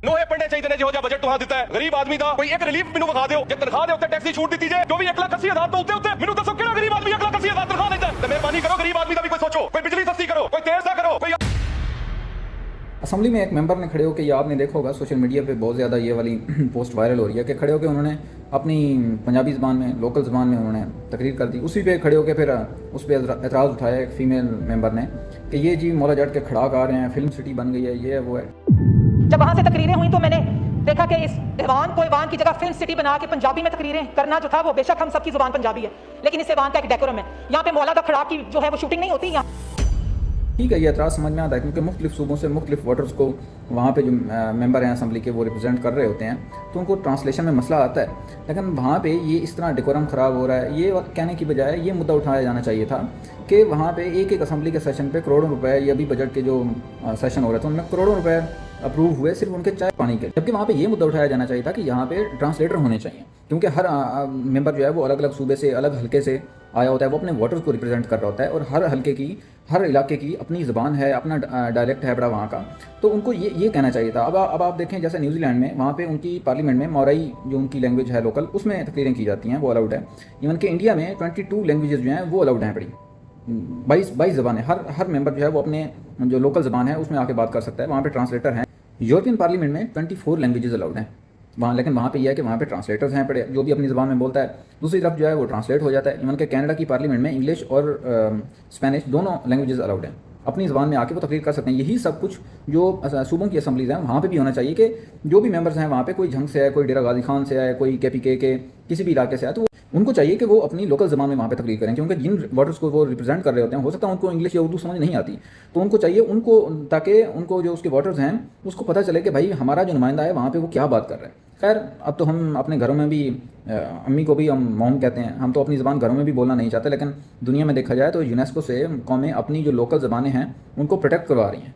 ਲੋਹੇ ਪੰਡੇ ਚਾਹੀਦੇ ਨੇ ਜਿਹੋ ਜਿਹਾ ਬਜਟ ਤੁਹਾਨੂੰ ਦਿੱਤਾ ਹੈ ਗਰੀਬ ਆਦਮੀ ਦਾ ਕੋਈ ਇੱਕ ਰਿਲੀਫ ਮੈਨੂੰ ਵਿਖਾ ਦਿਓ ਜੇ ਤਨਖਾਹ ਦੇ ਉੱਤੇ ਟੈਕਸੀ ਛੂਟ ਦਿੱਤੀ ਜੇ ਜੋ ਵੀ 1,80,000 ਤੋਂ ਉੱਤੇ ਮੈਨੂੰ ਦੱਸੋ ਕਿਹੜਾ ਗਰੀਬ ਆਦਮੀ 1,80,000 ਤਨਖਾਹ ਲੈਂਦਾ ਤੇ ਮਿਹਰਬਾਨੀ ਕਰੋ ਗਰੀਬ ਆਦਮੀ ਦਾ ਵੀ ਕੋਈ ਸੋਚੋ ਕੋਈ ਬਿਜਲੀ ਸਸਤੀ ਕਰੋ ਕੋਈ तेल सा करो कोई। असम्बली में एक मेंबर ने खड़े होकर, ये आपने देखा होगा सोशल मीडिया पे बहुत ज़्यादा ये वाली पोस्ट वायरल हो रही है कि खड़े होकर उन्होंने अपनी पंजाबी ज़बान में, लोकल ज़बान में उन्होंने तकरीर कर दी। उसी पे खड़े होकर फिर उस पर एतराज़ उठाया एक फ़ीमेल मेंबर ने कि ये जी मौला जट के खड़ाक आ रहे हैं, फिल्म सिटी बन गई है, ये है वो है। जब वहाँ से तकरीरें हुई तो मैंने देखा कि इस ईवान को ईवान की जगह फिल्म सिटी बना के पंजाबी में तकरीरें करना जो था वो, बेशक हम सबकी ज़ुबान पंजाबी है लेकिन इस ईवान का एक डेकोरम है। यहाँ पे मौला दा खड़ाक की जो है वो शूटिंग नहीं होती। यहाँ ठीक है, ये एतराज़ समझ में आता है क्योंकि मुख्तलिफ सूबों से मुख्तलिफ वोटर्स को वहाँ पे जो मेंबर हैं असम्बली के वो रिप्रेजेंट कर रहे होते हैं, तो उनको ट्रांसलेशन में मसला आता है। लेकिन वहाँ पे ये इस तरह डेकोरम ख़राब हो रहा है, ये कहने की बजाय ये मुद्दा उठाया जाना चाहिए था कि वहाँ पे एक एक असम्बली के सेशन पे करोड़ों रुपए, ये अभी बजट के जो सेशन हो रहे थे उनमें करोड़ों रुपए अप्रूव हुए सिर्फ उनके चाय पानी के। जबकि वहाँ पे ये मुद्दा उठाया जाना चाहिए था कि यहाँ पे ट्रांसलेटर होने चाहिए, क्योंकि हर मेंबर जो है वो अलग अलग सूबे से, अलग हल्के से आया होता है, वो अपने वोटर्स को रिप्रेजेंट कर रहा होता है और हर हल्के की, हर इलाके की अपनी ज़बान है, अपना डायलेक्ट है बड़ा वहाँ का, तो उनको ये कहना चाहिए था। अब आप देखें जैसे न्यूजीलैंड में, वहाँ पे उनकी पार्लियामेंट में मौराई जो उनकी लैंग्वेज है लोकल, उसमें तकरीरें की जाती हैं, वो अलाउड है। इवन कि इंडिया में 22 लैंग्वेजेस जो हैं वो अलाउड हैं, बड़ी 22 ज़बानें, हर मेंबर जो है वो अपने जो लोकल ज़बान है उसमें आके बात कर सकता है। वहाँ पे ट्रांसलेटर हैं। यूरोपियन पार्लियामेंट में 24 लैंग्वेजेस अलाउड हैं वहाँ, लेकिन वहाँ पे यह है कि वहाँ पे ट्रांसलेटर्स हैं पड़े, जो भी अपनी ज़बान में बोलता है दूसरी तरफ जो है वो ट्रांसलेट हो जाता है। इवन के कनाडा की पार्लियामेंट में इंग्लिश और स्पेनिश दोनों लैंग्वेजेस अलाउड हैं, अपनी ज़बान में आके वो तकरीर कर सकते हैं। यही सब कुछ जो सूबों की असम्बलीज़ हैं वहाँ पे भी होना चाहिए कि जो भी मेंबर्स हैं वहाँ पे, कोई झंग से है, कोई डेरा गाजी खान से है, कोई KPK के किसी भी इलाके से है, तो उनको चाहिए कि वो अपनी लोकल ज़बान में वहाँ पे तकरीर करें, क्योंकि जिन वोटर्स को वो रिप्रेजेंट कर रहे होते हैं हो सकता है उनको इंग्लिश या उर्दू समझ नहीं आती, तो उनको चाहिए उनको, ताकि उनको जो उसके वोटर्स हैं उसको पता चले कि भाई हमारा जो नुमाइंदा है वहाँ पे वो क्या बात कर रहे हैं। खैर, अब तो हम अपने घरों में भी अम्मी को भी हम मॉम कहते हैं, हम तो अपनी ज़बान घरों में भी बोलना नहीं चाहते, लेकिन दुनिया में देखा जाए तो यूनेस्को से कौमें अपनी जो लोकल ज़बानें हैं उनको प्रोटेक्ट करवा रही हैं।